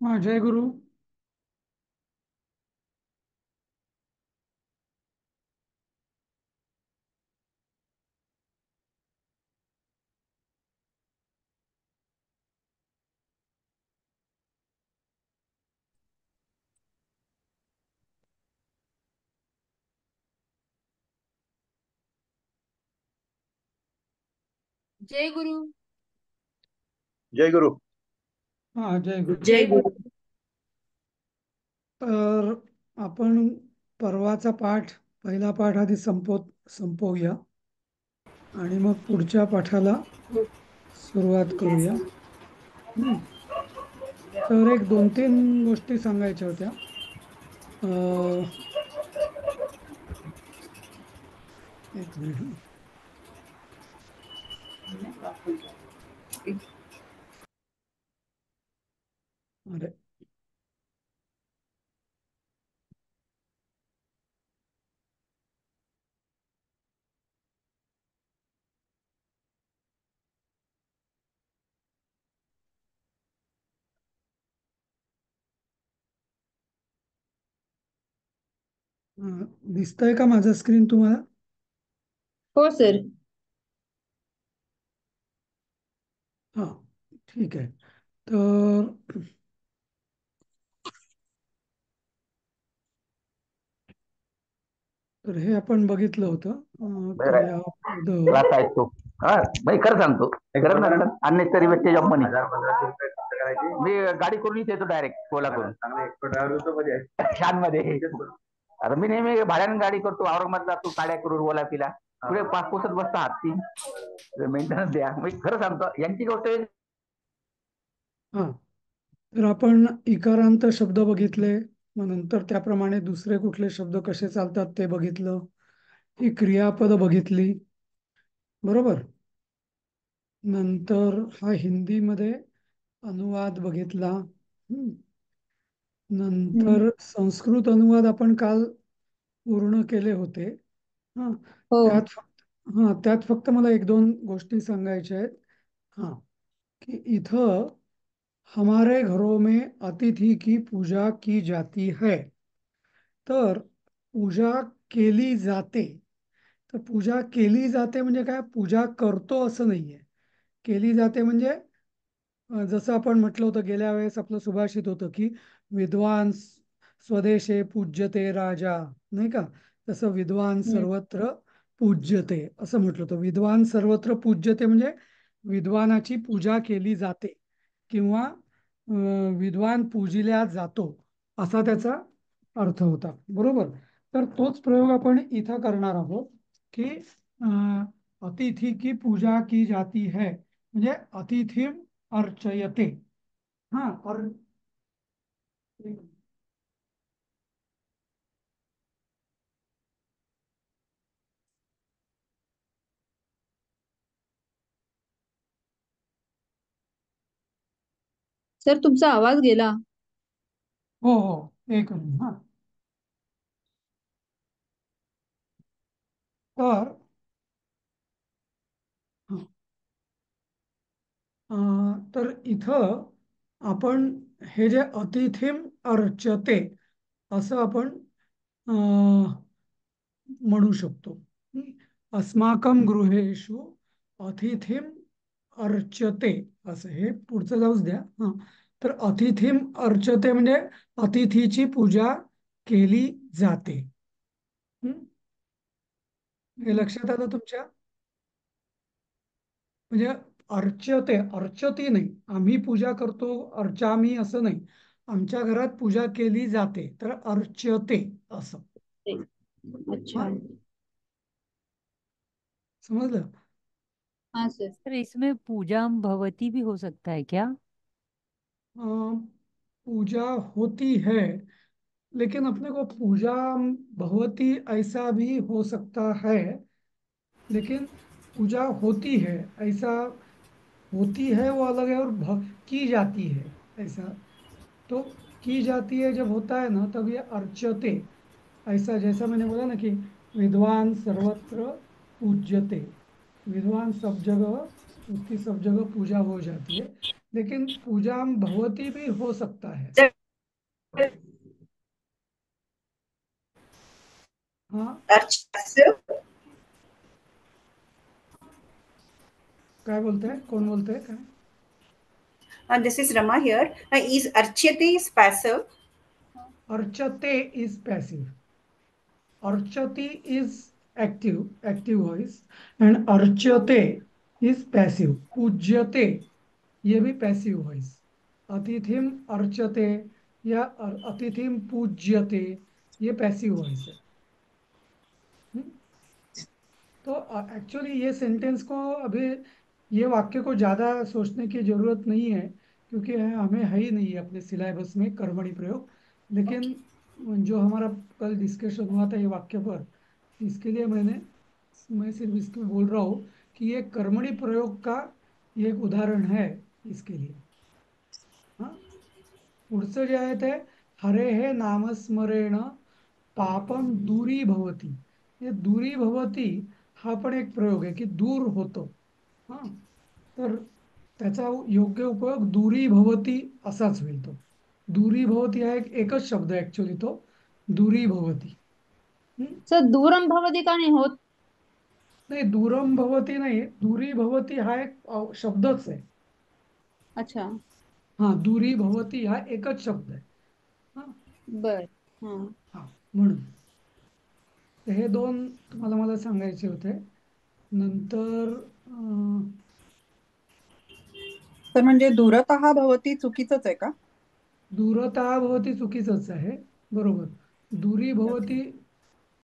हाँ, जय गुरु। जय गुरु। जय गुरु। हाँ, जय गुरु. जय गुरु। तर आपण परवाचा पाठ, पहिला पाठ आधी संपवूया आणि मग पुढच्या पाठाला सुरुवात करूया. हम्म. तर एक दोन तीन गोष्टी सांगायच्या होत्या. अ, एक मिनिट हं. अरे, दिसतंय का माझं स्क्रीन तुम्हाला? हो सर. हां, ठीक आहे. तर तर हे आपण बघितलं होतं. क्रियापद. क्लास आहेत तो. हा, भाई खरं सांगतो. खरं ना रडत अननेसरी वेस्टेज ऑफ मनी. मी गाडी करून इथे येतो डायरेक्ट कोल्हापूर शानमध्ये. आता मी नेहमी भाड्याने गाडी करतो, औरंगाबाद जातो, काड्या करून ओलापीला पुढे पाच पुसत बसता हाती मेंटेनन्स द्या. मी खरं सांगतो यांची गोष्ट हां, तर आपण इकारांत शब्द बघितले, मग नंतर त्याप्रमाणे दुसरे कुठले शब्द कसे चालतात ते बघितलं. ही क्रियापद बघितली, बरोबर. नंतर हा हिंदीमध्ये अनुवाद बघितला. हम्म. नंतर संस्कृत अनुवाद आपण काल पूर्ण केले होते. हा, हो. त्यात फक्त मला एक दोन गोष्टी सांगायच्या आहेत. हा, की इथं हमारे घरों में अतिथि की पूजा की जाती है. तर पूजा केली जाते. तर पूजा केली जाते म्हणजे काय? पूजा करतो असं नाहीये. केली जाते म्हणजे जसं आपण म्हटलं होतं गेल्या वेळेस, आपलं सुभाषित होतं की विद्वान स्वदेशे पूज्यते राजा, नाही का? तसं विद्वान हम्म. सर्वत्र पूज्यते असं म्हटलं होतं. विद्वान सर्वत्र पूज्यते म्हणजे विद्वानाची पूजा केली जाते किंवा विद्वान पूजिल्या जातो, असा त्याचा अर्थ होता, बरोबर. तर तोच प्रयोग आपण इथं करणार आहोत की अतिथी की पूजा की जाती है म्हणजे अतिथी अर्चयते. हा, और सर तुमचा आवाज गेला. हो हो, एक मिनिट. हा, तर हा, तर इथं आपण हे जे अतिथीम अर्चते असं आपण म्हणू शकतो. अस्माकं गृहेषु अतिथीम अर्चते, असं हे पुढचं जाऊच द्या. हा, तर अतिथीम अर्चते म्हणजे अतिथीची पूजा केली जाते. हं? हे हम्म. लक्षात आलं तुमच्या? म्हणजे अर्चते, अर्चती नाही, आम्ही पूजा करतो अर्चामी असं नाही. आमच्या घरात पूजा केली जाते तर अर्चते असं. अच्छा. हा, समजलं? हाँ सर. सर इसमें पूजा भवती भी हो सकता है क्या? पूजा होती है, लेकिन अपने को पूजा भगवती ऐसा भी हो सकता है, लेकिन पूजा होती है ऐसा, होती है वो अलग है, और की जाती है ऐसा। तो की जाती है जब होता है ना, तब ये अर्चते, ऐसा जैसा मैंने बोला ना कि विद्वान सर्वत्र पूज्यते, विद्वान सब जगह, उसकी सब जगह पूजा हो जाती है। लेकिन पूजाम भवती भी हो सकता है। हाँ, अर्चना काय बोलते हैं, कौन बोलते हैं काय? this is Rama here. Is archyate is passive? अर्चते इज पैसिव, अर्चति इज एक्टिव वॉइस, एंड अर्चते इज पैसिव। पूज्यते ये भी पैसिव वॉइस। अतिथिम अर्चते या अतिथिम पूज्यते ये पैसिव वॉइस है। हम्म? तो एक्चुअली ये सेंटेंस को अभी, ये वाक्य को ज़्यादा सोचने की जरूरत नहीं है, क्योंकि हमें है ही नहीं है अपने सिलेबस में कर्मणि प्रयोग। लेकिन जो हमारा कल डिस्कशन हुआ था ये वाक्य पर, इसके लिए मैं सिर्फ इसके बोल रहा हूँ कि ये कर्मणि प्रयोग का ये एक उदाहरण है इसके लिए। हाँ, पुढचं जे आहे ते हरेः नामस्मरेण पापम दूरी भवती। हे दूरी भवती हा पण एक प्रयोग आहे की दूर होतो। हा, तर त्याचा योग्य उपयोग दूरी भवती असाच होईल तो। दूरी भवती हा एकच शब्द आहे ऍक्च्युली तो, दूरी भवती। हम्म? सर दूरम भवती का नाही होत? नाही, दूरम भवती नाही, दूरी भवती हा एक शब्दच आहे। अच्छा, हा, दूरी भवती हा एकच शब्द आहे। हा, बर. हा. हा, म्हणून तर हे दोन तुम्हाला मला सांगायचे होते। नंतर तर म्हणजे दूरतः भवती चुकीचंच आहे का? दूरता भवती चुकीचंच आहे, बरोबर। दुरी भवती